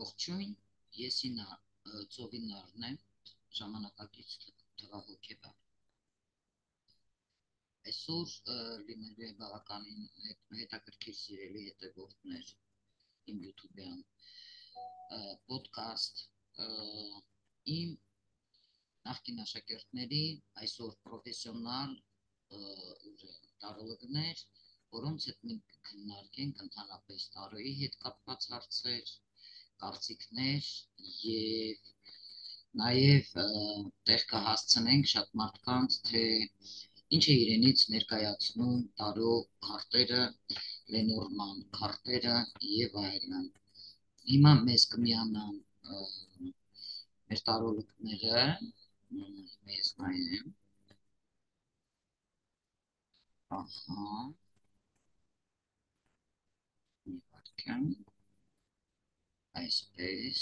Ողջույն, ես Ծովինարն եմ, ժամանակակից թվահոգեբար։ Այսօր լինելու է բավականին հետաքրքիր սիրելի հետևորդներ իմ YouTube-յան podcast իմ նախկին աշակերտների, այսօր պրոֆեսիոնալ տարողներ, որոնց հետ մենք քննարկենք ընդհանրապես տարոյի հետ կապված հարցեր, կարծիքներ եւ նաեւ տեղ կհասցնենք շատ մարդկանց, թե ինչ է իրենից ներկայացնում տարո քարտերը, Լենորման քարտերը եւ այլն։ Հիմա մեզ կմիանան մեր տարոլուկները, ես նայեմ, ահա, մի վարքան, այսպես,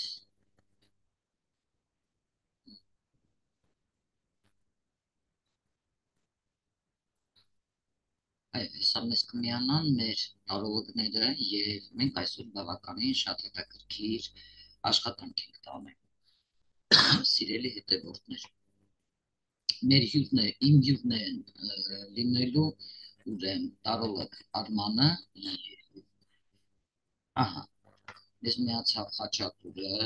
Սա մեզ կմիանան մեր տարողները և մենք այսօր բավականին շատ հետաքրքիր աշխատանք ենք տանել, սիրելի հետևորդներ։ Իմ հյուրն են լինելու տարողակ Արմանը, ահա, մեզ միացավ Խաչատուրը,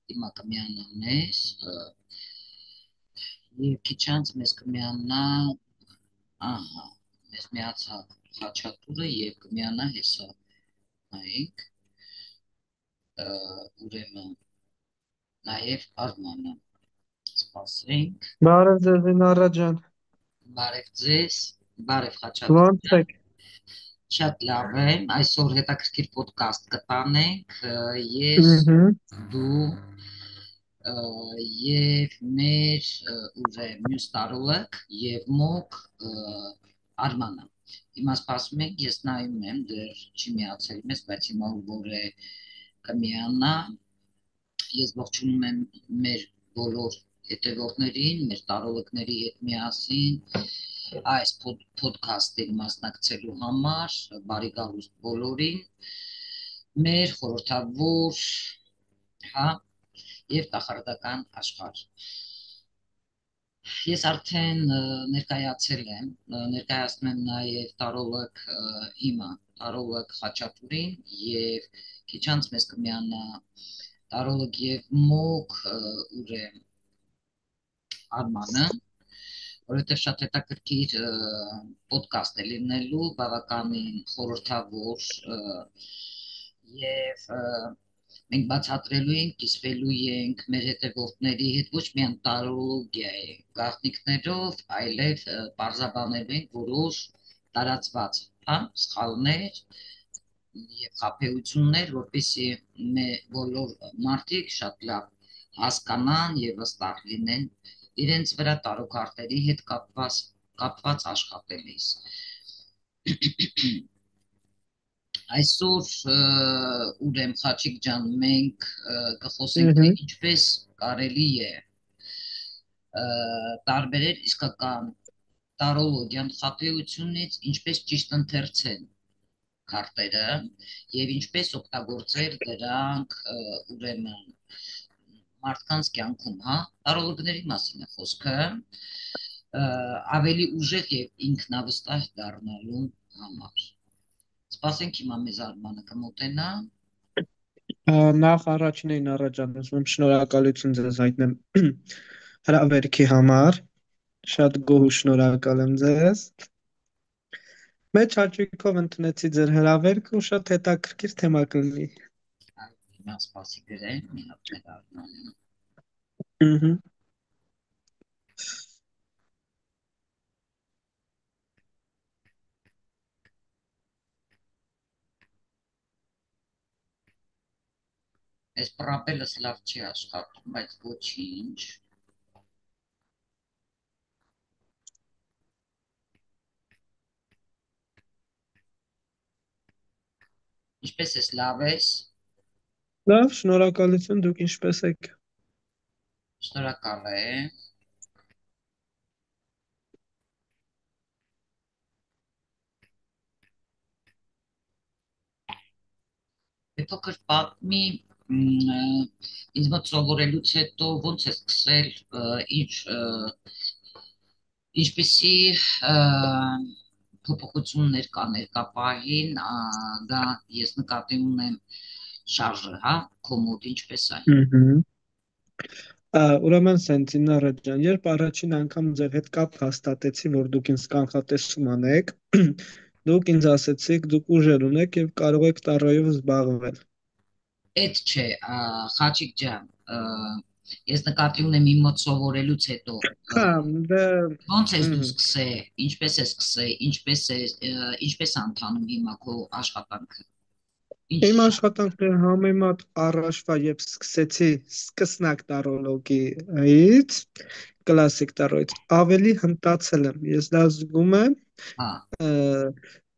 հիմա կմիանա մեզ, և քիչ անց մեզ կմիանա ահա, մեզ միացավ Խաչատուրը և կմիանա հեսա, նայենք, ուրեմն նաև Արմանը, սպասենք։ Բարև ձեզ Ինարա ջան։ Բարև ձեզ, բարև Խաչատուր Ո՞նց ջան, եք։ շատ լավ եմ, այսօր հետաքրքիր պոդկաստ կտանենք, ես, դու և մեր մյուս տարողակ և մոկ Արմանը։ Հիմա սպասում ենք, ես նայում եմ, դեռ չի միացել մեզ, բայց հիմա որ է կմիանա, ես ողջունում եմ մեր բոլոր հետևորդներին, մեր տարողակների հետ միասին այս պոդքասթին մասնակցելու համար, բարի գալուստ բոլորին, մեր խորհրդավոր, հա, և կախարդական աշխարհ։ Ես արդեն ներկայացել եմ, ներկայացնում եմ նաև տարողակ հիմա, տարողակ Խաչատուրին և քիչ անց մեզ կմիանա տարողակ և մոկ Արմանը, որովհետև շատ հետաքրքիր պոդկաստ է լինելու, բավականին խորհրդավոր և մենք բացատրելու ենք, կիսվելու ենք մեր հետևորդների հետ ոչ միայն տարոլոգիայի գաղտնիքներով, այլև պարզաբանելու ենք որոշ տարածված սխալներ և խաբեություններ, որպեսզի բոլոր մարդիկ շատ լավ հասկանան և վստահ լինեն իրենց վրա տարոքարտերի հետ կապված աշխատելիս։ Այսօր Խաչիկ ջան, մենք կխոսենք, թե ինչպես կարելի է տարբերել իսկական տարոլոգիան խաբեությունից, ինչպես ճիշտ ընթերցել քարտերը և ինչպես օգտագործել դրանք մարդկանց կյանքում, տարոլոգների մասին է խոսքը, ավելի ուժեղ և ինքնավստահ դառնալու համար։ Սպասենք հիմա մեզ Արմանը կմոտենա։ Նախ առաջին Ինարա ջան, ասում եմ շնորհակալություն ձեզ հայտնեմ հրավերքի համար, շատ գոհ ու շնորհակալ եմ ձեզ։ Մեծ հաճույքով ընդունեցի ձեր հրավերքը ու շատ հետաքրքիր թեմա կլինի։ Հիմա սպասի գրեմ, մի հատ մեր Արմանը։ Այս պրապելս լավ չի աշխատում, բայց ոչինչ։ Ինչպես ես, լավ ես։ Լավ, շնորհակալություն, դուք ինչպես եք։ Շնորհակալ եմ։ փոքր պատմի ինձ մոտ սովորելուց հետո ոնց է սկսել ինչպեսի փոփոխություններ կա ներկա պահին, դա ես նկատի ունեմ շարժը, հա, կոմոդ ինչպես է։ Ուրեմն սենց Իննարը ջան, երբ առաջին անգամ ձեր հետ կապ հաստատեցի, որ դուք ինձ կանխատեսում անեք, դուք ինձ ասեցիք, դուք ուժեր ունեք եւ կարող եք տարոյով զբաղվել։ Այդ չէ, Խաչիկ ջան, ես նկատի ունեմ իմ մոտ սովորելուց հետո Հա, դա ոնց ես դու ըհը։ սկսել, ինչպես ես սկսել, ինչպես է ընթանում հիմա քո աշխատանքը։ Ինչ Իմ աշխատանքները համեմատ առաջվա, երբ սկսեցի սկսնակ տարոլոգիից, կլասիկ տարոյից, ավելի հմտացել եմ։ Ես դա զգում եմ, հա,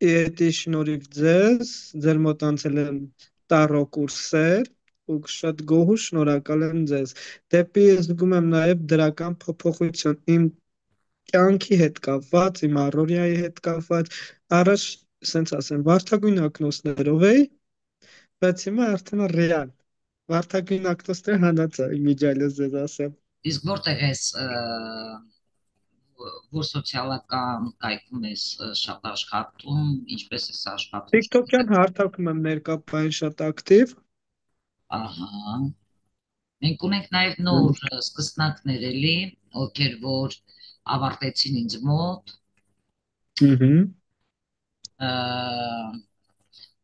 Էդի շնորհիվ ձեզ, ձեր մոտ անցել եմ տարո կուրսեր ու շատ գոհ ու շնորհակալ եմ ձեզ։ Դեպի զգում եմ նաև դրական փոփոխություն իմ կյանքի հետ կապված, իմ առօրյայի հետ կապված։ Առաջ, սենց ասեմ, վարդագույն ակնոցներով էի, բայց հիմա արդեն ռեալ։ Վարդագույն ակնոցները հանած է իմիջիալս ձեզ ասեմ։ իսկ որտեղ ես որ սոցիալական կայքում ես շատ աշխատում, ինչպես ես աշխատում, TikTok-յան հարթակում եմ ներկապային շատ ակտիվ։ ահա, մենք ունենք նաև նոր սկսնակներ էլի, ովքեր որ ավարտեցին ինձ մոտ, Ըհը։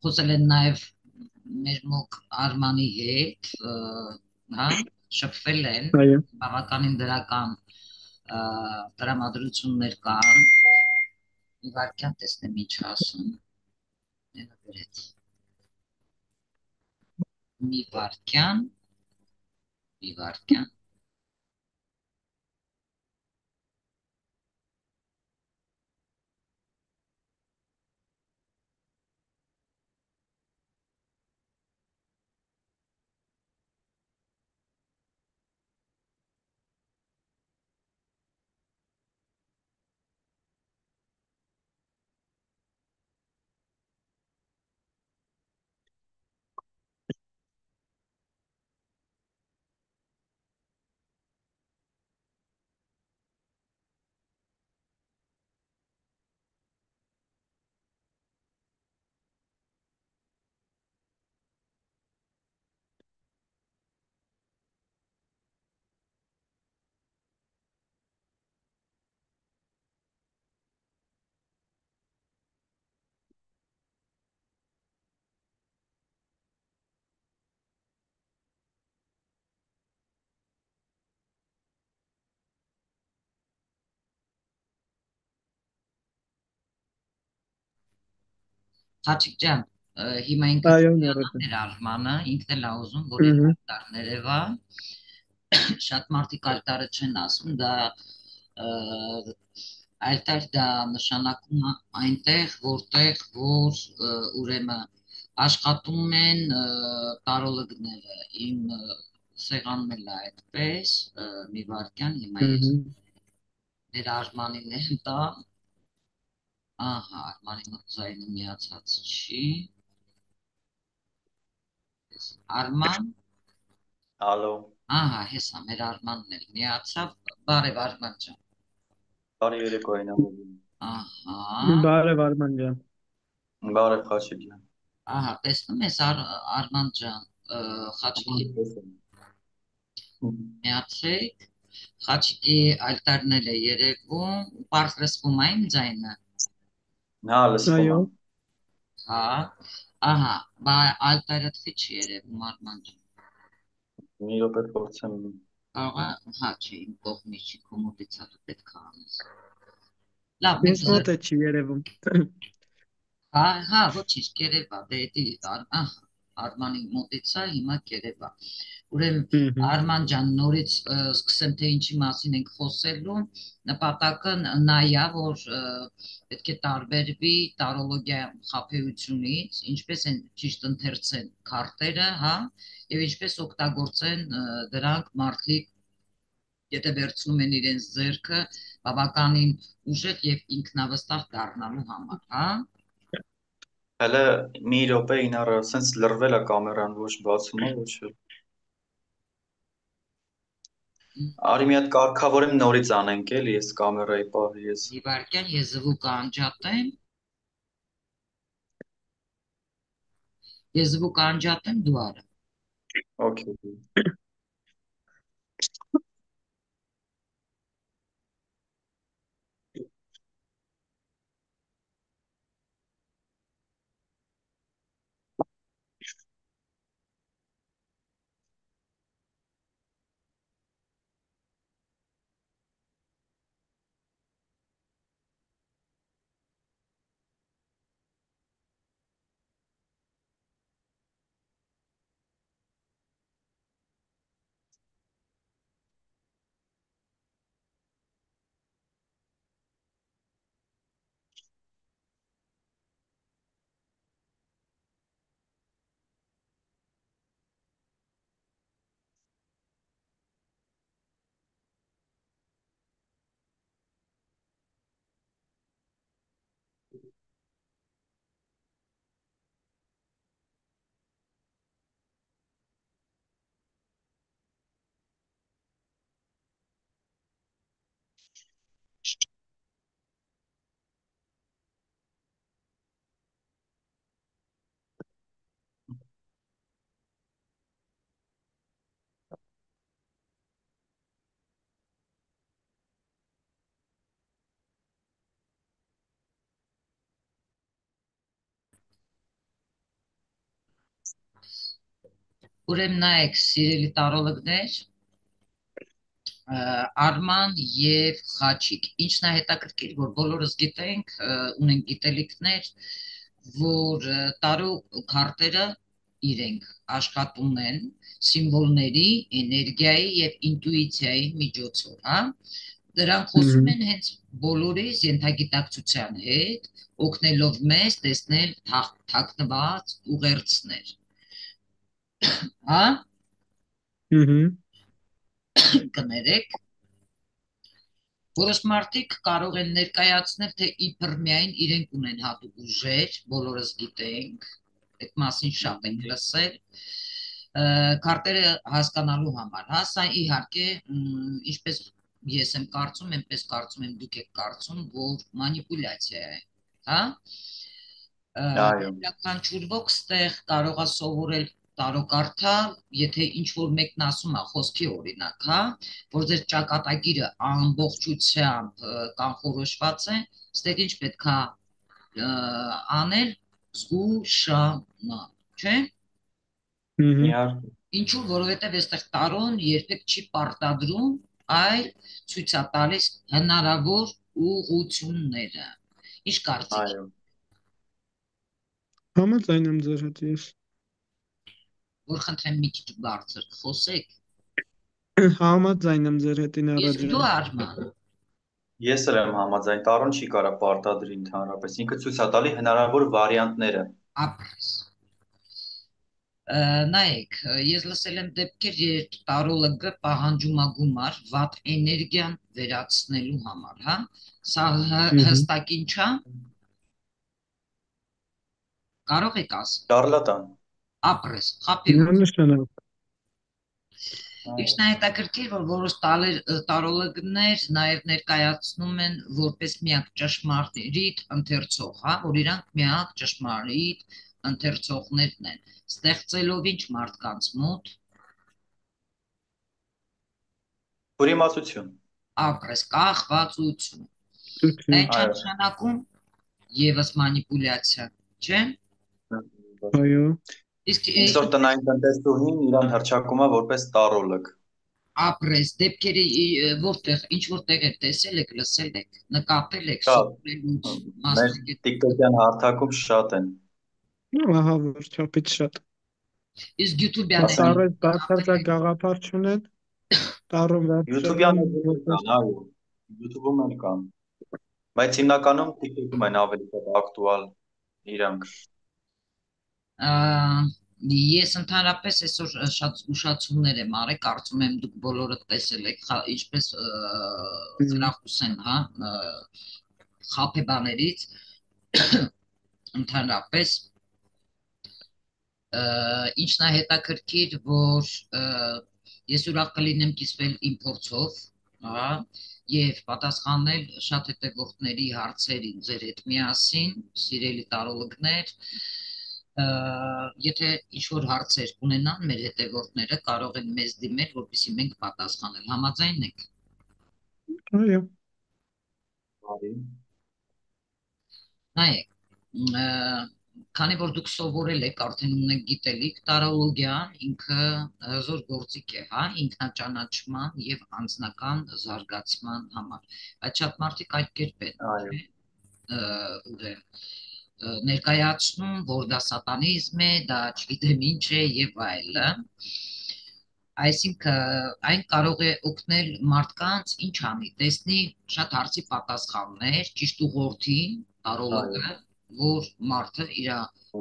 խոսել են նաև մեր մոկ Արմանի հետ, հա, շփվել են, Այո։ բավականին դրական տրամադրություններ կան, մի վարքյան տեսնեմ ինչ ասում, նենա գրեց, մի վարքյան, մի վարքյան, Խաչիկ ջան, հիմա ինքը Այո, կմիանա ներողություն։ մեր Արմանը, ինքն էլ ա ուզում, որ իր Ըհը։ տարն երևա, շատ մարդիկ ալտարը չեն ասում, դա ալտար դա նշանակում է այնտեղ, որտեղ որ ուրեմն աշխատում են տարոլոգները, իմ սեղանն էլ է այդպես, մի վարքյան, հիմա ես Ըհը։ մեր Արմանին եմ տա, ահա, Արմանի մոտ ձայնը միացած չի, Արման, Ալո, ահա, հեսա, մեր Արմանն էլ միացավ, բարև Արման ջան, բարի երեկո այնամոբիլ։ ահա, Բարև Արման ջան։ Բարև Խաչիկ ջան։ ահա, տեսնում ես Արման ջան, Խաչիկի միացեք, Խաչիկի ալտարն էլ է երևում, պարզ լսվում է իմ ձայնը, Հա, լսվում Այո։ է։ հա, ահա, բա ալտարը թվի չի երևում Արման ջան, Մի րոպե փորձեմ։ կարող է, հա, չէ, իմ կողմից չի, կոմոդից է, դու պետք է անես, լավ, Ինձ մոտ է չի երևում։ հա, ոչինչ, կերևա, դե ահա, Արմանի մոտից է, հիմա կերևա, ուրեմն Ըհը։ Արման ջան, նորից սկսեմ, թե ինչի մասին ենք խոսելու, նպատակը նա է, որ պետք է տարբերվի տարոլոգիա խաբեությունից, ինչպես են ճիշտ ընթերցեն քարտերը, հա, եւ ինչպես օգտագործեն դրանք մարդիկ, եթե վերցնում են իրենց ձեռքը բավականին ուժեղ եւ ինքնավստահ դառնալու համար, հա։ Հələ մի րոպե ինառը սենց լրվել է կամերան, ոչ բացում է, ոչ էլ։ Արի մի հատ կարգավորեմ նորից անենք էլի, ես կամերայի պահի ես։ Իվարկյան ես զվուկը անջատեմ, դու արա։ Okay։ Ուրեմն նայեք, սիրելի տարոլոգներ, Արման եւ Խաչիկ։ Ինչն է հետաքրքիր, որ բոլորս գիտենք, ունենք գիտելիքներ, որ տարու քարտերը իրենք աշխատում են սիմվոլների, էներգիայի եւ ինտուիցիայի միջոցով, հա։ Դրանք խոսում են հենց բոլորիս ենթագիտակցության հետ, օգնելով մեզ տեսնել թաքնված ուղերձներ, հա։ Կներեք, որոշ մարդիկ կարող են ներկայացնել, թե իբր միայն իրենք ունեն հատուկ ուժեր, բոլորս գիտենք, այդ մասին շատ ենք լսել, քարտերը հասկանալու համար, հա, սա իհարկե, ինչպես ես եմ կարծում, այնպես կարծում եմ դուք եք կարծում, որ մանիպուլյացիա է, հա։ Յուրաքանչյուր ոք ստեղ կարող է սովորել տարոկարդալ, եթե ինչ-որ մեկն ասում է խոսքի օրինակ, հա, որ ձեր ճակատագիրը ամբողջությամբ կանխորոշված է, ստեղ ինչ պետք է անել, զգուշանալ, չէ՞։ Ինչու, որովհետև այստեղ տարոն երբեք չի պարտադրում, այլ ցույց է տալիս հնարավոր ուղղությունները։ Ինչ կարծիք։ Համաձայն եմ ձեր հետ ես։ Որ խնդրեմ մի քիչ բարձր խոսեք։ Համաձայն եմ ձեր հետ Իսկ դու Արման։ Ես էլ եմ համաձայն, տարոն չի կարա պարտադրի ընդհանրապես, ինքը ցույց է տալի հնարավոր վարիանտները։ Ապրես։ Նայեք, ես լսել եմ դեպքեր, երբ տարոլոգը պահանջում է գումար վատ էներգիան վերացնելու համար, հա։ Սա հստակ ինչ է։ Կարող եք ասել։ Շարլատան։ Ապրես, խափի։ Նշանակ։ Ինչն է հետաքրքիր, որ որոշ տարոլոգներ նաև ներկայացնում են որպես միակ ճշմարիտ ընթերցող, հա, որ իրանք միակ ճշմարիտ ընթերցողներն են, ստեղծելով ինչ մարդկանց մոտ ուրիմացություն, ապրես կախվածություն, դա ինչ է նշանակում եւս մանիպուլյացիա, չէ՞։ Այո։ Իսկ այսօր տնային տնտեսուհին իրան հռչակում է որպես տարոլոգ։ Ապրես դեպքերը որտեղ ինչ որտեղ եք տեսել եք, լսել եք, նկատել եք, մեր TikTok-յան հարթակում շատ են։ Ահա որ չափից շատ։ Իսկ YouTube-յան տարեց բացարձակ գաղափար չունեն, տարում YouTube-յան կան, այո, YouTube-ում էլ կան, բայց հիմնականում TikTok-ում են ավելի շատ ակտուալ իրանք։ Ես ընդհանրապես այսօր շատ զգուշացումներ եմ արել, կարծում եմ դուք բոլորը տեսել եք, ինչպես խրախուսեն, հա, խաբեբաներից, ընդհանրապես ինչն է հետաքրքիր, որ ես ուրախ կլինեմ կիսվել իմ փորձով, հա, եւ պատասխանել շատ հետևողների հարցերին ձեր հետ միասին, սիրելի տարողներ, եթե ինչ-որ հարցեր ունենան մեր հետևողները կարող են մեզ դիմել, որպեսզի մենք պատասխանել։ Համաձայն եք։ Այո։ Բարի։ Նայեք, քանի որ դուք սովորել եք, արդեն ունեք գիտելիք, տարոլոգիան ինքը հզոր գործիք է, հա, ինքնաճանաչման եւ անձնական զարգացման համար։ Այդ շատ մարդիկ այդ կերպ են ներկայացնում, որ դա սատանիզմ է, դա չգիտեմ ինչ է եւ այլն։ Այսինքն այն կարող է օգնել մարդկանց ինչ անի, տեսնի շատ հարցի պատասխաններ, ճիշտ ուղղորդի տարողը, որ մարդը իր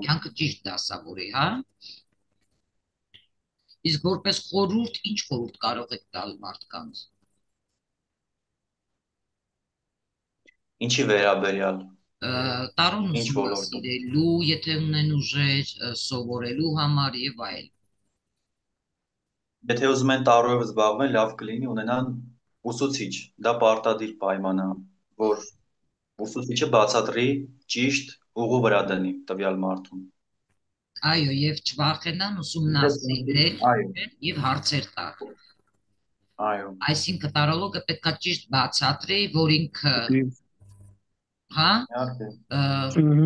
կյանքը ճիշտ դասավորի, հա։ Իսկ որպես խորհուրդ, ինչ խորհուրդ կարող եք տալ մարդկանց։ Ինչի վերաբերյալ։ Տարոն Ինչ ոլորտում։ ուսումնասիրելու, եթե ունեն ուժեր, սովորելու համար եւ այլն։ Եթե ուզում են տարով զբաղվել, լավ կլինի ունենան ուսուցիչ, դա պարտադիր պայման է, որ ուսուցիչը բացատրի ճիշտ ուղու վրա դնի տվյալ մարդուն։ Այո, եւ չվախենան ուսումնասիրել եւ հարցեր տալ։ Այո։ Այսինքն տարոլոգը պետք է ճիշտ բացատրի, որ ինքը հա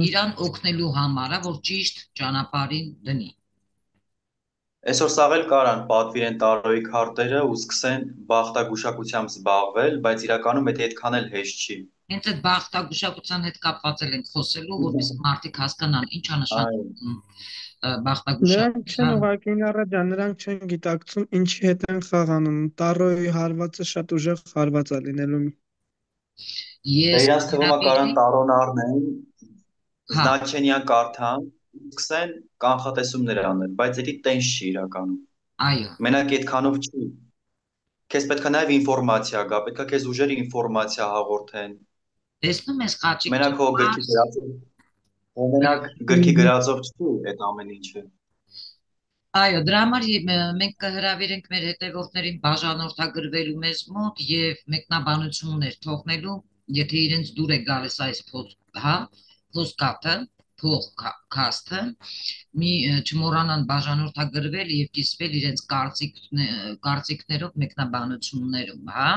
իրան օգնելու համար է, որ ճիշտ ճանապարհին դնի։ Այսօր սաղ էլ կարան պատվիրեն տարոյի քարտերը ու սկսեն բախտագուշակությամբ զբաղվել, բայց իրականում դա այդքան էլ հեշտ չի։ Հենց այդ բախտագուշակության հետ կապված ենք խոսելու, որպեսզի մարդիկ հասկանան ինչ է նշանակում Նրանք չեն բախտագուշակության։ ուղղակի Նարաջան, նրանք չեն գիտակցում ինչի հետ են խաղանում։ Տարոյի հարվածը շատ ուժեղ հարված է լինելու։ Ես Իրանց թվում է կարան տարոն առնեն, զնաչենյան կարդան, սկսեն կանխատեսումներ անել, բայց դա տենց չի իրականում։ Այո։ Մենակ այդքանով չի։ Քեզ պետք է նաև ինֆորմացիա գա, պետք է քեզ ուժեր ինֆորմացիա հաղորդեն։ Տեսնում ես խաչիկ։ Մենակ հո գրքի գրածով, մենակ գրքի գրածով չի այդ ամեն ինչը։ Այո, դրա համար մենք կհրավիրենք մեր հետևորդներին բաժանորդագրվելու մեզ մոտ եւ մեկնաբանություններ թողնելու, եթե իրենց դուր է գալիս այս փոստկաթը, փողքասթը, մի չմոռանան բաժանորդագրվել եւ կիսվել իրենց կարծիքներով, մեկնաբանություններով, հա,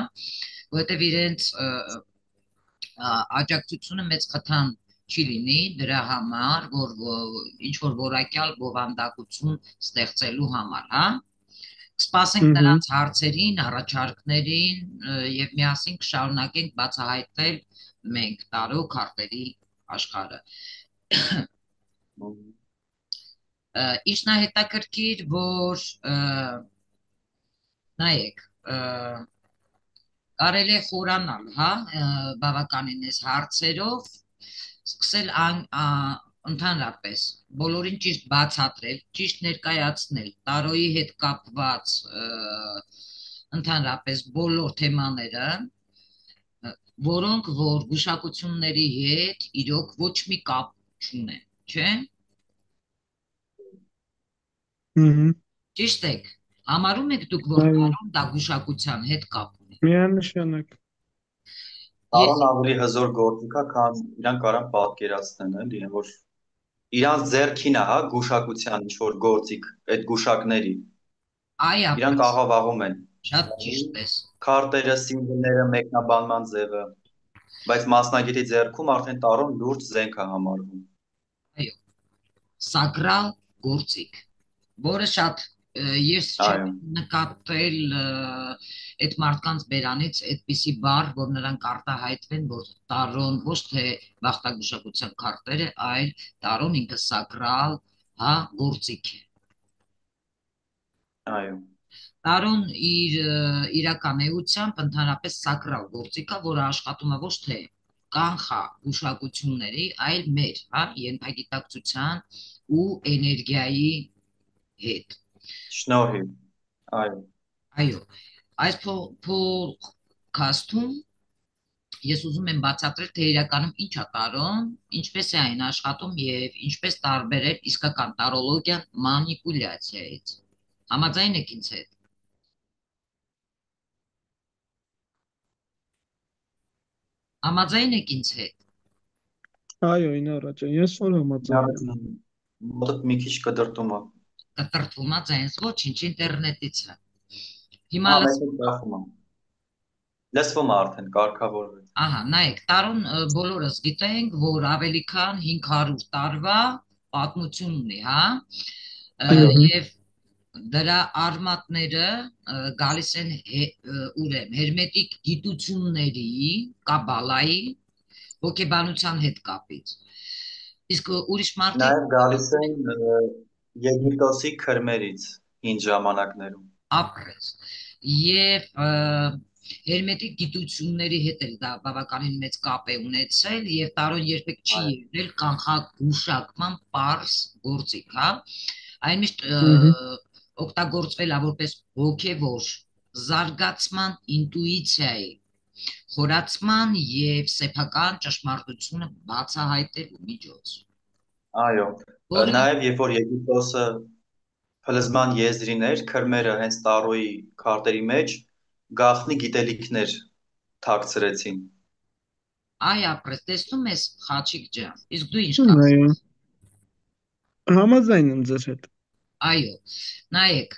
որովհետեւ իրենց աջակցությունը մեծ խթան չի լինի դրա համար, որ ինչ որ որակյալ բովանդակություն ստեղծելու համար, հա։ Կսպասենք նրանց հարցերին, առաջարկներին եւ միասին կշարունակենք բացահայտել մենք տարո քարտերի աշխարհը։ Ինչն է հետաքրքիր, որ նայեք, կարելի է խորանալ, հա, բավականին այս հարցերով, սկսել ընդհանրապես բոլորին ճիշտ բացատրել, ճիշտ ներկայացնել, տարոյի հետ կապված ընդհանրապես բոլոր թեմաները, որոնք որ գուշակությունների հետ իրոք ոչ մի կապ չունեն, չէ՞։ Ճիշտ եք, համարում եք դուք, որ տարոն դա գուշակության հետ կապ ունի։ Միանշանակ։ Տարոն ավելի հզոր գործիք է, քան իրանք կարան պատկերացնեն, էլի, որ իրանց ձեռքին է, հա, գուշակության ինչ-որ գործիք, այդ գուշակների։ Այո, իրանք աղավաղում են։ Շատ ճիշտ ես։ Քարտերը, սիմվոլները, մեկնաբանման ձևը, բայց մասնագետի ձեռքում արդեն տարոն լուրջ զենք է համարվում։ Այո, սակրալ գործիք, որը շատ ես չեմ նկատել այդ մարդկանց բերանից այդպիսի բառ, որ նրանք արտահայտվեն, որ տարոն ոչ թե բախտագուշակության քարտերը, այլ տարոն ինքը սակրալ, հա, գործիք է։ Այո։ Տարոն իր իրական էությամբ ընդհանրապես սակրալ գործիք է, որը աշխատում է ոչ թե կանխա գուշակությունների, այլ մեր, հա, ենթագիտակցության ու էներգիայի հետ։ Շնորհիվ, այո։ Այո, այս փոդքասթում ես ուզում եմ բացատրել, թե իրականում ինչ է տարում, ինչպես է այն աշխատում եւ ինչպես տարբերել իսկական տարոլոգիան մանիպուլյացիայից։ Համաձայն եք ինձ հետ։ Համաձայն եք ինձ հետ։ Այո, Ինորա ջան, ես որ համաձայն եմ։ Մոտդ մի քիչ կդրտում է։ Կտրտվում է ձայնս, ոչինչ, ինտերնետից է։ Հիմա Մեզ ծախում է։ Լսվում է արդեն, կարգավորվեց։ Ահա, նայեք, տարուն բոլորս գիտենք, որ ավելի քան 500 տարվա պատմություն ունի, հա? Եվ դրա արմատները գալիս են ուրեմն հերմետիկ գիտությունների, կաբալայի, հոգեբանության հետ կապից։ Իսկ ուրիշ մարդիկ Նաև գալիս են Եգիպտոսի քրմերից հին ժամանակներում։ ապրես։ Եվ հերմետիկ գիտությունների հետ էլ դա բավականին մեծ կապ է ունեցել եւ տարոն երբեք չի եղել կանխագուշակման պարզ գործիք, հա։ Այն միշտ օգտագործվել է որպես հոգեվոր զարգացման ինտուիցիայի խորացման եւ սեփական ճշմարտությունը բացահայտելու միջոց։ Այո, նաև երբ որ Եգիպտոսը փլզման եզրին էր, քրմերը հենց տարոյի քարտերի մեջ գաղտնի գիտելիքներ թաքցրեցին։ Այ ապրես, տեսնում ես Խաչիկ ջան, իսկ դու ինչ կարծես։ Այո, համաձայն եմ ձեր հետ։ Այո, նայեք,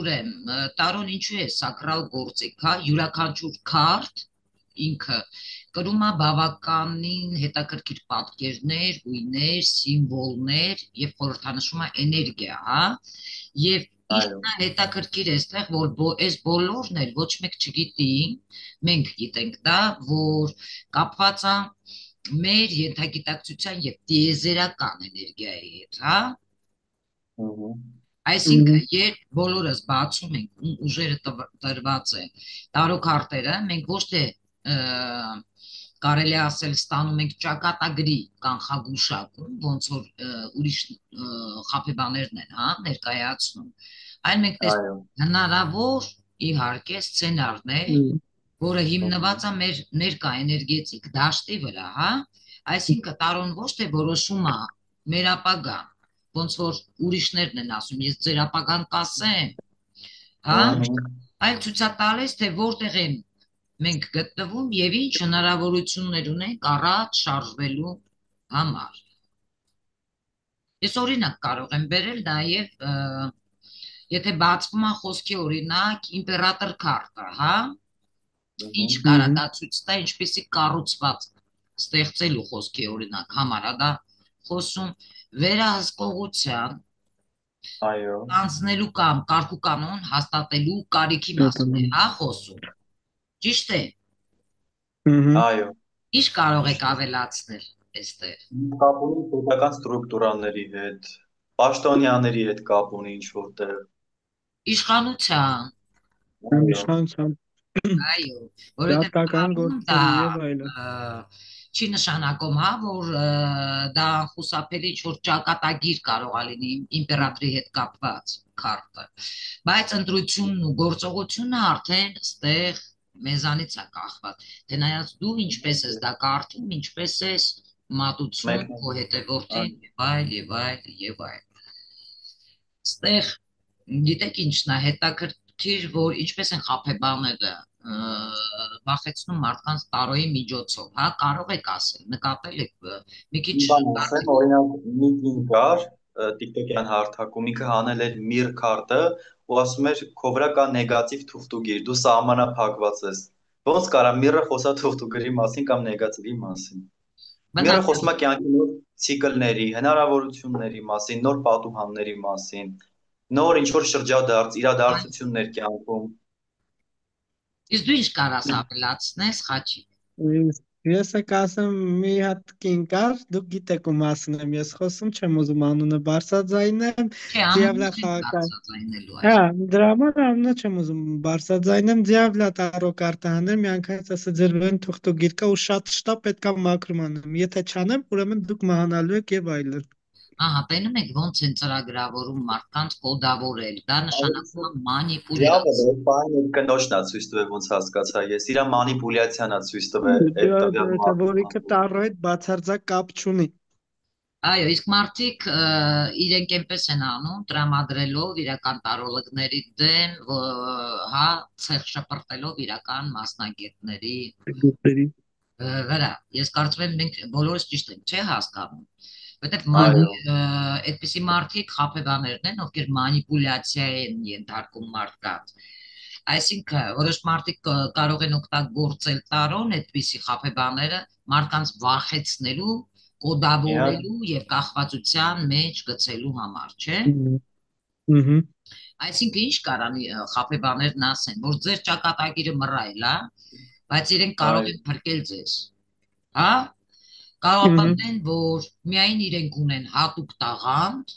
ուրեմն տարոն ինչու է սակրալ գործիք, հա, յուրաքանչյուր քարտ ինքը կրում է բավականին հետաքրքիր պատկերներ, գույներ, սիմվոլներ եւ խորհրդանշում է էներգիա, հա, եւ հետաքրքիր է այստեղ, որ այս բոլորն էլ ոչ մեկ չգիտի, մենք գիտենք դա, որ կապված է մեր ենթագիտակցության եւ տիեզերական էներգիայի հետ, հա։ Այսինքն, երբ բոլորս բացում ենք ու ուժերը տրված է տարոքարտերը, մենք ոչ թե կարելի ասել ստանում ենք ճակատագրի կանխագուշակում, ոնց որ ուրիշ խաբեբաներն են, հա, ներկայացնում, այլ մենք տեսնում հնարավոր իհարկե սցենարներ, որը հիմնված է մեր ներկա էներգետիկ դաշտի վրա, հա, այսինքն տարոն ոչ թե որոշում է մեր ապագան, ոնց որ ուրիշներն են ասում, ես ձեր ապագան կասեմ, հա, այլ ցույց է տալիս, թե որտեղ են մենք գտնվում եւ ինչ հնարավորություններ ունենք առաջ շարժվելու համար։ Ես օրինակ կարող եմ բերել նաեւ եթե բացվում է խոսքի օրինակ իմպերատոր քարտը, հա, ինչ կարա դա ցույց տա, ինչպեսի կառուցված ստեղծելու խոսքի օրինակ համար է դա խոսում վերահսկողության անցնելու կամ կարգուկանոն հաստատելու կարիքի մասին է, հա, խոսում։ Ճիշտ է։ Այո։ Ինչ կարող եք ավելացնել այստեղ։ Կապ ունի պետական ստրուկտուրաների հետ, պաշտոնյաների հետ կապ ունի ինչ որտեղ։ Իշխանության։ Իշխանության։ Այո, որովհետև դա չի նշանակում, հա, որ դա խուսափելի ինչ-որ ճակատագիր կարող է լինի իմպերատրի հետ կապված քարտը, բայց ընտրությունն ու գործողությունը արդեն ստեղ մեզանից է կախված, թե նայած դու ինչպես ես դա կարդում, ինչպես ես մատուցում քո հետևորդին եւ այլ եւ այլ եւ այլ։ Ստեղ գիտեք ինչն է հետաքրքիր, որ ինչպես են խաբեբաները վախեցնում մարդկանց տարոյի միջոցով, հա, կարող եք ասել, նկատել եք մի քիչ ասեմ, օրինակ մի կին կար TikTok-յան հարթակում, ինքը հանել էր միր քարտը ու ասում էր քո վրա կա նեգատիվ թուղթուգիր, դու սահմանափակված ես։ Ոնց կարա միրը խոսա թուղթուգիրի մասին կամ նեգատիվի մասին։ Միրը խոսում է կյանքի նոր ցիկլների, հնարավորությունների մասին, նոր պատուհանների մասին, նոր ինչ որ շրջադարձ, իրադարձություններ կյանքում։ Իսկ դու ինչ կարաս ապելացնես, Խաչիկ։ Ես կասեմ մի հատ կին կար, դուք գիտեք ու մասին եմ ես խոսում, չեմ ուզում անունը բարձրաձայնեմ, Դիավլա բարձրաձայնելու հա, դրա համար անունը չեմ ուզում բարձրաձայնեմ, Դիավլա տարո կարտը հանել, մի անգամից ասա ձեր վեն թուղթուգիր կա ու շատ շտապ պետքա մաքրում անեմ, եթե չանեմ, ուրեմն դուք մահանալու եք եւ այլն։ Ահա, տենում եք ոնց են ծրագրավորում մարդկանց կոդավորել, դա նշանակում է Դիավոլը մանիպուլյացիա։ այդ բանը այդ կնոջն է ցույց տվել ոնց հասկացա ես իրա մանիպուլյացիան է ցույց տվել այդ տվյալ Դա որի մարդու կտառու հետ բացարձակ կապ չունի։ Այո, իսկ մարդիկ իրենք այնպես են անում, տրամադրելով իրական տարոլոգների դեմ, հա, ցեղ շպրտելով իրական մասնագետների Գուտերի։ վրա։ Ես կարծում եմ մենք բոլորս ճիշտ ենք, չէ՞ հասկանում։ Որտեվ այո այդպիսի մարդիկ խաբեբաներն են, ովքեր մանիպուլյացիա են ենթարկում մարդկանց։ Այսինքն, որոշ մարդիկ կարող են օգտագործել տարոն այդպիսի խաբեբաները մարդկանց վախեցնելու, իհարկե կոդավորելու եւ կախվածության մեջ գցելու համար, չէ՞։ Ահա։ Այսինքն ինչ կարան խաբեբաներն ասեն, որ ձեր ճակատագիրը մռայլ է, բայց իրենք կարող այո են փրկել ձեզ, հա։ Կարող պատմեն, որ միայն իրենք ունեն հատուկ տաղանդ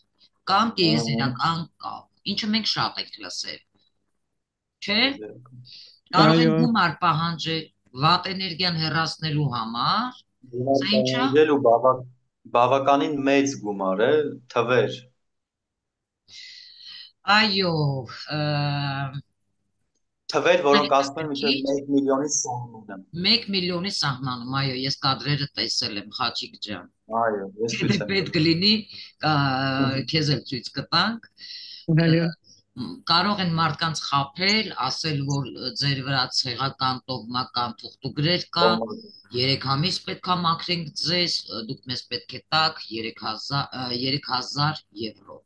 կամ տիեզերական կապ, ինչը մենք շատ ենք լսել, չէ։ Կարող են Այո, գումար պահանջել վատ էներգիան հեռացնելու համար, սա ինչա։ պահանջել ու բավականին մեծ գումար է թվեր Այո, թվեր որոնք ասում են մինչև հետաքրքիր 1 միլիոնի սահմանը 1 միլիոնի սահմանում, այո, ես կադրերը տեսել եմ, Խաչիկ ջան։ այո ես Եթե ցույց եմ պետք տվել կլինի, քեզ էլ ցույց կտանք։ այո, Կարող են մարդկանց խաբել, ասել, որ ձեր վրա ցեղական տոհմական թուղթուգրեր կա, 3 ամիս պետք է մաքրենք ձեզ, դուք մեզ պետք է տաք 3000 եվրո։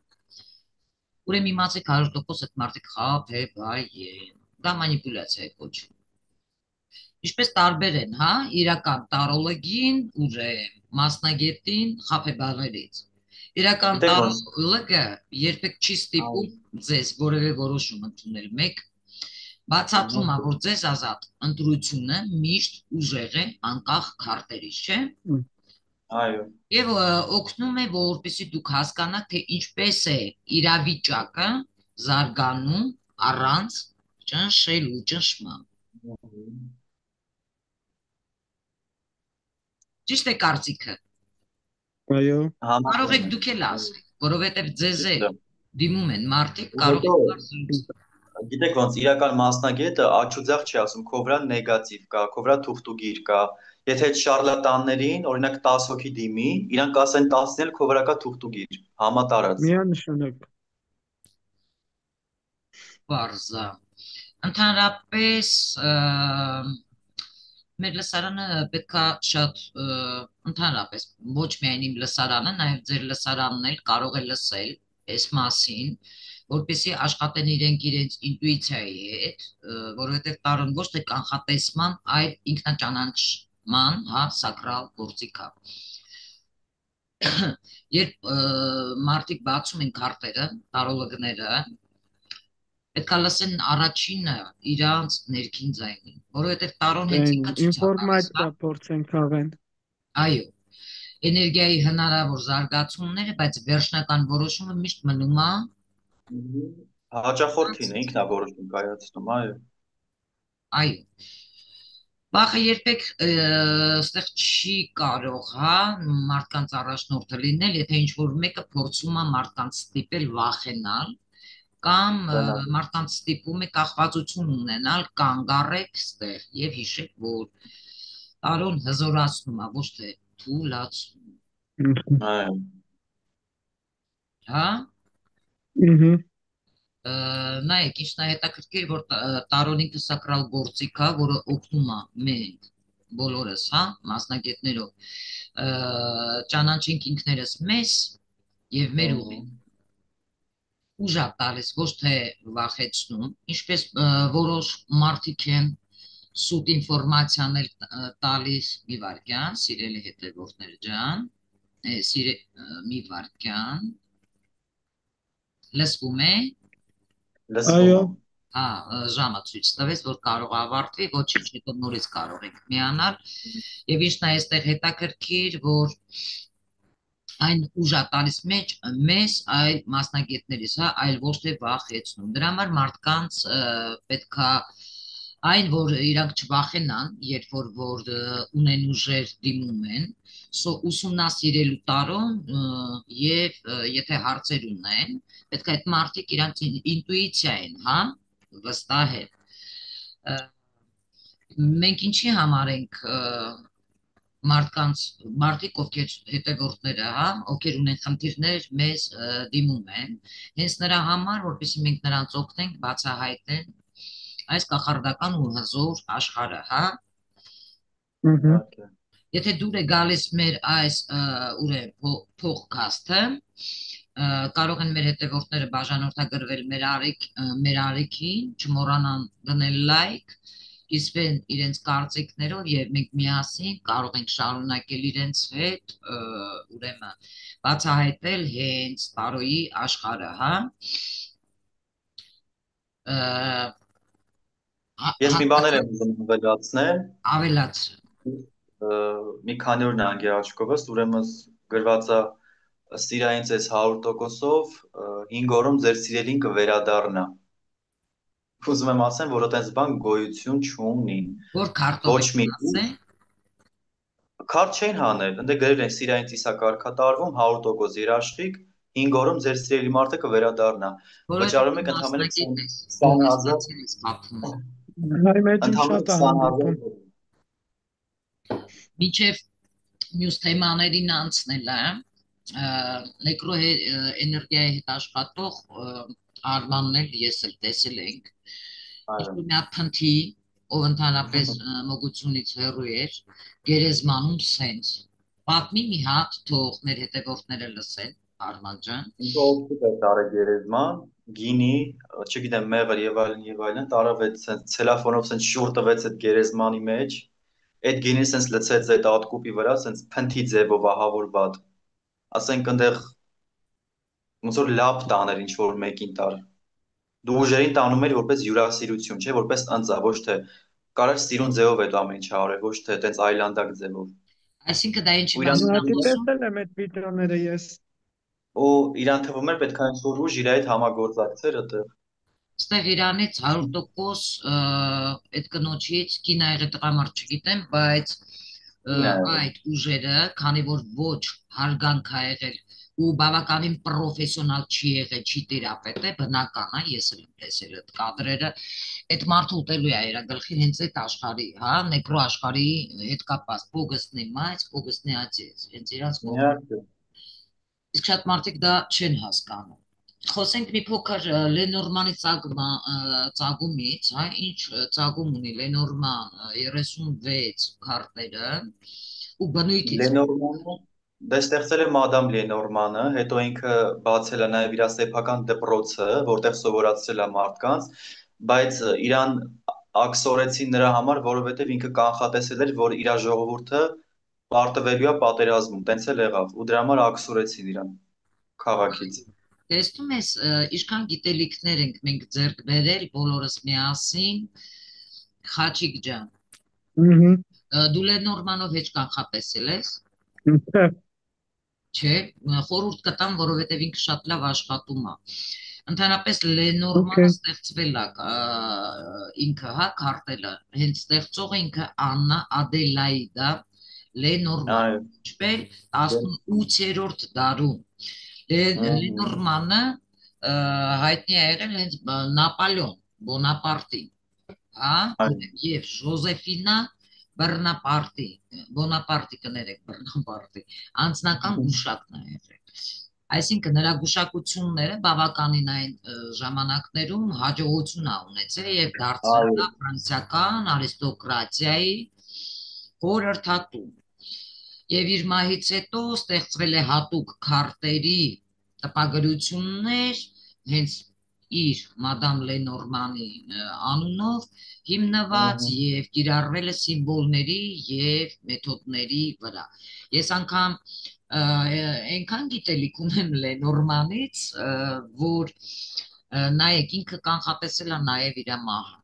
Ուրեմն իմացեք 100% այդ մարդիկ խաբեբայ են։ Դա մանիպուլյացիա է կոչվում։ Ինչպես տարբեր են, հա, իրական տարոլոգին ու մասնագետին խաբեբաներից։ Իրական գիտեք ոնց տարոլոգը երբեք չի ստիպում ձեզ որևէ որոշում ընդունել։ Մեկ բացատրում է, որ ձեզ ազատ ընտրությունը միշտ ուժեղ է, անկախ քարտերից, չէ՞։ այո Եվ օգնում է, որպեսզի դուք հասկանաք, թե ինչպես է իրավիճակը զարգանում առանց ճնշելու, ճնշման։ Ճիշտ է կարծիքը։ այո, Կարող համաձայն եք եմ դուք էլ ասել, որովհետև ձեզ ճիշտ է դիմում են մարդիկ, ու կարող հետո եք բարձր գիտեք ոնց իրական մասնագետը աջուձախ չի ասում քո վրա նեգատիվ կա քո վրա թուղթուգիր կա եթե այդ շարլատաններին օրինակ 10 հոգի դիմի իրանք կասեն 10-ն էլ քո վրա կա թուղթուգիր համատարած միանշանակ։ բարձա։ Ընդհանրապես մեր լսարանը պետքա շատ ընդհանրապես ոչ միայն իմ լսարանը, նաև ձեր լսարանն էլ կարող է լսել այս մասին, որպեսզի աշխատեն իրենց ինտուիցիայի հետ, որովհետև տարոն ոչ թե կանխատեսման, այլ ինքնաճանաչման, հա, սակրալ գործիք է։ Երբ մարդիկ բացում են քարտերը, տարոլոգները, պետք է լսեն առաջինը իրանց ներքին ձայնին, որովհետև տարոն հենց ինքը ցույց է տալիս, հա։ Ինֆորմացիա փորձեն քաղեն։ Այո, էներգիայի հնարավոր զարգացումները, բայց վերջնական որոշումը միշտ մնում է հաճախորդին է ինքն է որոշում կայացնում այո այո։ Վախը երբեք այստեղ չի կարող, հա, մարդկանց առաջնորդը լինել, եթե ինչ-որ մեկը փորձում է մարդկանց ստիպել վախենալ, կամ բնավ մարդկանց ստիպում է կախվածություն ունենալ, կանգ առեք ստեղ եւ հիշեք, որ տարոն հզորացնում է, ոչ թե թուլացնում, այո հա։ Ահա, Նայեք, ինչն է հետաքրքիր, որ տարոն ինքը սակրալ գործիք է, որը օգնում է մենք բոլորս, հա, մասնագետներով ճանաչենք ինքներս մեզ եւ մեր ուղին։ Ուժ է տալիս, ոչ թե վախեցնում, ինչպես որոշ մարդիկ են սուտ ինֆորմացիաներ տալիս, մի վարքյան, սիրելի հետևորդներ ջան, մի վարքյան, լսվում է։ լսվում այո, է Հա, ժամը ցույց տվեց, որ կարող ավարտվի, ոչինչ, հետո նորից կարող եք միանալ։ Եվ ինչն է այստեղ հետաքրքիր, որ այն ուժ է տալիս մեզ, այլ մասնագետներից, հա, այլ ոչ թե վախեցնում։ Դրա համար մարդկանց պետքա Այն, որ իրանք չվախենան, երբ որ ունեն ուժեր դիմում են, ուսումնասիրելու տարոն եւ եթե հարցեր ունեն, պետք է այդ մարդիկ իրանք ինտուիցիա են, հա, վստահել։ Մենք ինչի համար ենք մարդիկ, ովքեր հետևորդները, հա, ովքեր ունեն խնդիրներ, մեզ դիմում են, հենց նրա համար, որպեսզի մենք նրանց օգնենք բացահայտեն այս կախարդական ու հզոր աշխարհը, հա։ Եթե դուր է գալիս մեր այս փողքասթը, կարող են մեր հետևորդները բաժանորդագրվել մեր արիքին, չմոռանան դնել լայք, կիսվեն իրենց կարծիքներով եւ մենք միասին կարող ենք շարունակել իրենց հետ ուրեմն բացահայտել հենց տարոյի աշխարհը, հա։ Ես մի բաներ եմ ուզում ավելացնել։ Ավելաց։ Մի քանի օրն է անգեր աչքովս, ուրեմն գրված է սիրային ձեզ 100%-ով 5 օրում ձեր սիրելին կվերադառնա։ Ուզում եմ ասեմ, որ այդպես բան գոյություն չունի։ Որ քարտով Ոչ մի քարտ չեն հանել, ընդ գրել են սիրային ծիսակարգատարվում 100% երաշխիք 5 օրում ձեր սիրելի մարդը կվերադառնա։ Վճարում եք ընդհանրապես 20,000 Հայ մեջում շատ է հանդիպում։ Մինչև մյուս թեմաներին անցնելը, նեկրո էներգիայի հետ աշխատող Արմանն էլ ես էլ տեսել ենք, ինչ-որ մի հատ փնթի, ով ընդհանրապես մոգությունից հեռու էր, գերեզմանում սենց։ Պատմի մի հատ, թող մեր հետևորդները լսեն, Արման ջան։ Ինքը օգուտ է տարը գերեզման, գինի, չգիտեմ, մեղր եւ այլն, տարավ այդ սենց ցելոֆոնով սենց շուռ տվեց այդ գերեզմանի մեջ, այդ գինին սենց լցեց այդ ատկուպի վրա, սենց փնթի ձևով ահավորված։ Ասենք այնտեղ ոնց որ լապ տաներ ինչ որ մեկին տար։ Դու ուժերին տանում ես որպես հյուրասիրություն, չէ, որպես ընձա, ոչ թե կարար սիրուն ձևով այդ ամեն ինչը արել, ոչ թե այտենց այլանդակ ձևով։ Այսինքն դա ինչի Ուղղակի տեսել եմ այդ վիդեոները ես։ Ու իրան թվում էր պետք է ինչ-որ ուժ իր հետ համագործակցեր այդտեղ։ Ստեղ Իրանից 100% այդ կնոջից կինա եղել տղամարդ չգիտեմ, բայց այդ ուժերը, քանի որ ոչ հարգանք ա եղել ու բավականին պրոֆեսիոնալ չի եղել, չի տիրապետել, բնական է, ես էլ եմ տեսել այդ կադրերը, այդ մարդը ուտելու է իր գլխին հենց այդ աշխարհի, հա, նեկրո աշխարհի հետ կապված, փողոցնի մայց, փողոցնի ածից, հենց իրանց կողմը։ Իսկ շատ մարդիկ դա չեն հասկանում։ Խոսենք մի փոքր Լենորմանի ծագումից, հա, ինչ ծագում ունի Լենորման 36 քարտերը ու բնույթից։ Լենորմանը դա ստեղծել է մադամ Լենորմանը, հետո ինքը բացել է նաև իր սեփական դպրոցը, որտեղ սովորացրել է մարդկանց, բայց իրան աքսորեցին նրա համար, որովհետև ինքը կանխատեսել էր, որ իր ժողովուրդը պարտվելու է պատերազմում, տենց էլ եղավ, ու դրա համար աքսորեցին իրան քաղաքից։ Տեսնում ես, ինչքան գիտելիքներ ենք մենք ձեռք բերել բոլորս միասին, Խաչիկ ջան։ Դու Լենորմանով հեչ կանխատեսել ես։ Չէ, խորհուրդ կտամ, որովհետև ինքը շատ լավ աշխատում է։ Ընդհանրապես Լենորմանը ստեղծվել է ինքը, հա, քարտելը, հենց ստեղծողը ինքը Աննա Ադելայդա Լենորման, իջվել 18-րդ դարում։ Լենորմանը հայտնի է եղել հենց Նապոլեոն Բոնապարտին, հա, եւ Ժոզեֆինա Բոնապարտի կներեք, Բոնապարտի անձնական գուշակն է եղել։ Այսինքն նրա գուշակությունները բավականին այն ժամանակներում հաջողություն ա ունեցել եւ դարձել է ֆրանսիական արիստոկրատիայի խորհրդատու։ Եվ իր մահից հետո ստեղծվել է հատուկ քարտերի տպագրություններ, հենց իր մադամ Լենորմանի անունով հիմնված եւ կիրառվել է սիմվոլների եւ մեթոդների վրա։ Ես անգամ այնքան գիտելիք ունեմ Լենորմանից, որ նայեք ինքը կանխատեսել է նաեւ իր մահը։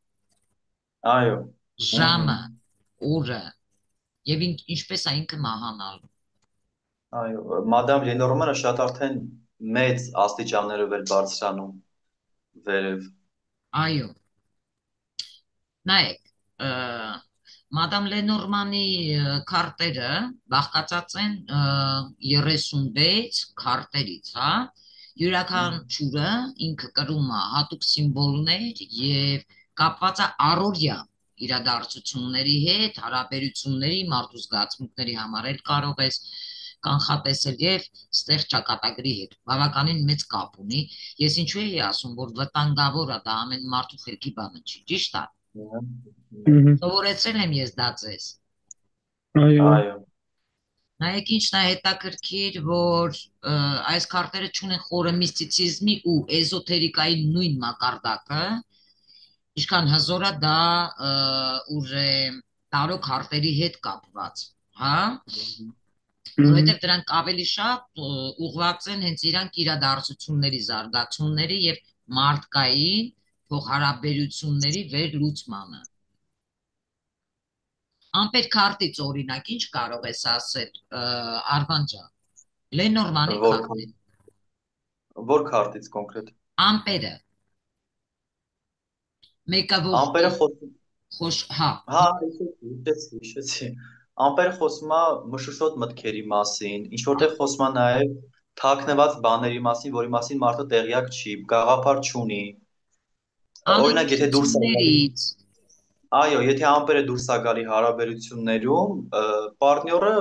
Այո։ Ժամը, օրը եւ ինչպես է ինքը մահանալու։ Այո, մադամ Լենորմանը շատ արդեն մեծ աստիճաններով էր բարձրանում վերև։ Այո։ Նայեք, Մադամ Լենորմանի քարտերը բաղկացած են 36 քարտերից, հա։ Յուրաքանչյուրը ինքը կրում է հատուկ սիմվոլներ եւ կապված է առօրյա իրադարձությունների հետ, հարաբերությունների, մարդու զգացմունքների համար էլ կարող ես կանխատեսել եւ ստեղ ճակատագրի հետ բավականին մեծ կապ ունի։ Ես ինչու էի ասում, որ վտանգավոր է դա ամեն մարդու խելքի բանը չի, ճիշտ է։ Սովորեցրել եմ ես դա ձեզ։ Այո։ Այո։ Նայեք ինչն է հետաքրքիր, որ այս քարտերը չունեն խորը միստիցիզմի ու էզոթերիկայի նույն մակարդակը, ինչքան հզոր է դա տարո քարտերի հետ կապված, հա։ Որովհետև դրանք ավելի շատ ուղղված են հենց իրանք իրադարձությունների զարգացումների եւ մարդկային փոխհարաբերությունների վերլուծմանը։ Ամպեր քարտից օրինակ ինչ կարող ես ասել, Արման ջան։ Լենորմանի քարտը։ Որ քարտից կոնկրետ։ Ամպերը։ Մեկը Ամպերը հա։ Հա, հիշեցի։ Ամպերը խոսում է մշուշոտ մտքերի մասին, ինչ որտեղ խոսում է նաև թաքնված բաների մասին, որի մասին մարդը տեղյակ չի, գաղափար չունի։ Օրինակ, եթե դուրս է գալի, այո, եթե ամպերը դուրս է գալի հարաբերություններում, պարտնյորը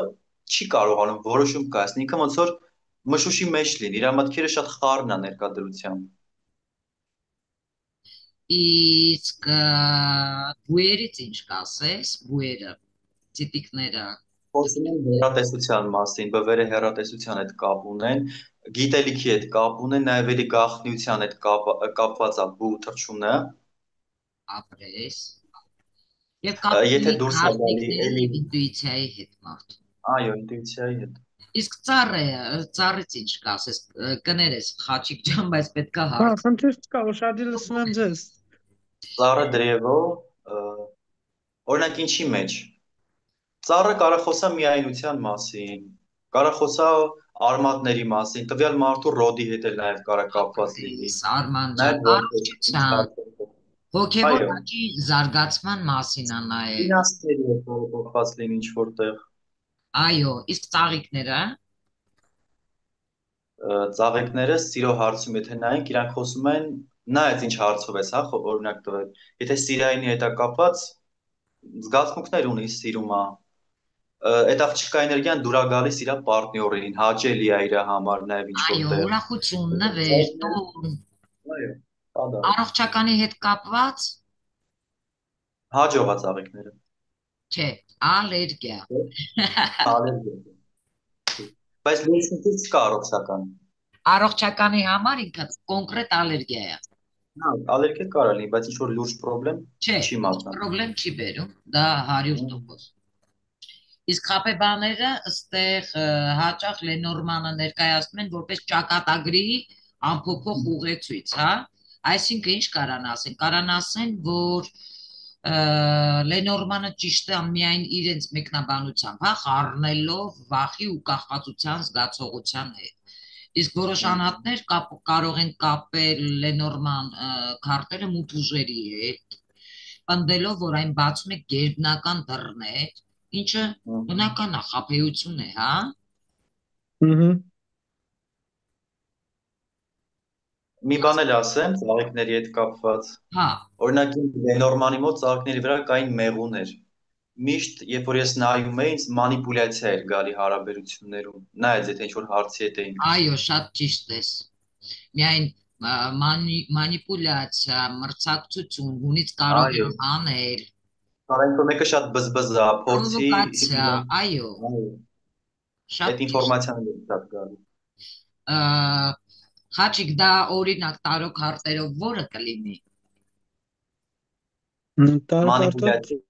չի կարողանում որոշում կայացնել, ինքը ոնց որ մշուշի մեջ լինի, իր մտքերը շատ խառն է ներկայդրությամբ։ Իսկ բուերից ինչ կասես, բուերը, տիպիկները։ Խոսում են հեռատեսության մասին, բվերը հեռատեսության հետ կապ ունեն, գիտելիքի հետ կապ ունեն, նաև էլի գաղտնիության հետ կապված է բու թռչունը։ Ապրես։ Եվ կապ Եթե դուրս է գալի էլի ինտուիցիայի հետ մարդ։ Այո, ինտուիցիայի հետ։ Իսկ ծառից ինչ կասես, կներես Խաչիկ ջան, բայց պետքա Հա, խնդիր չկա, ուշադիր լսում եմ ձեզ։ Ծառը դրևո, օրինակ ինչի մեջ։ Ծառը կարող խոսա միայնության մասին, կարող խոսա արմատների մասին, տվյալ մարդու ռոդի հետ էլ նաև կարող կապված լինի։ Արման ջան, առողջության, հոգևոր աճի զարգացման մասին է նաև։ Ֆինանսների հետ կապված լինի ինչ որտեղ։ Այո, իսկ ծաղիկները։ Ծաղիկները սիրո հարցում եթե նայենք, իրանք խոսում են, նայած ինչ հարցով ես, հա, օրինակ տվել։ Եթե սիրայինի հետ է կապված, զգացմունքներ ունի, սիրում է։ Այդ աղջկա էներգիան դուր է գալիս իր պարտնյորին, հաճելի է իր համար նաև ինչ որտեղ։ Այո, ուրախություն, նվեր, տուն։ Այո, ադա։ Առողջականի հետ կապված։ Հաջող է ծաղիկները։ Չէ, ալերգիա։ Ալերգիա։ Բայց լույսից չկա առողջական։ Առողջականի համար ինքը կոնկրետ ալերգիա է։ Հա, ալերգիա կարող լինի, բայց ինչ որ լուրջ խնդրեմ չի մատնա։ Խնդրեմ չի բերում, դա 100%։ Իսկ խաբեբաները ըստեղ հաճախ Լենորմանը ներկայացնում են որպես ճակատագրի ամփոփող ուղեցույց, հա։ Այսինքն ինչ կարան ասեն, կարան ասեն, որ Լենորմանը ճիշտ է միայն իրենց մեկնաբանությամբ, հա, խառնելով վախի ու կախվածության զգացողության հետ։ Իսկ որոշ անհատներ կարող են կապել Լենորման քարտերը մութ ուժերի հետ, պնդելով, որ այն բացում է գերբնական դռներ, ինչը բնական է, խաբեություն է, հա։ Մի բան էլ ասեմ ծաղիկների հետ կապված։ Հա։ Օրինակ Լենորմանի մոտ ծաղիկների վրա կային մեղուներ։ Միշտ, երբ որ ես նայում էի, ինձ մանիպուլյացիա էր գալի հարաբերություններում։ Նայած եթե ինչ-որ հարցի հետ էինք։ Այո, շատ ճիշտ ես։ Միայն մանիպուլյացիա, մրցակցություն, հունից կարող են անել։ Կարող է մեկը շատ բզբզ է, փորձի։ Պրովոկացիա, այո։ Այդ ինֆորմացիան է շատ գալի։ Խաչիկ, դա օրինակ տարո քարտերով որը կլինի։ Տարո քարտով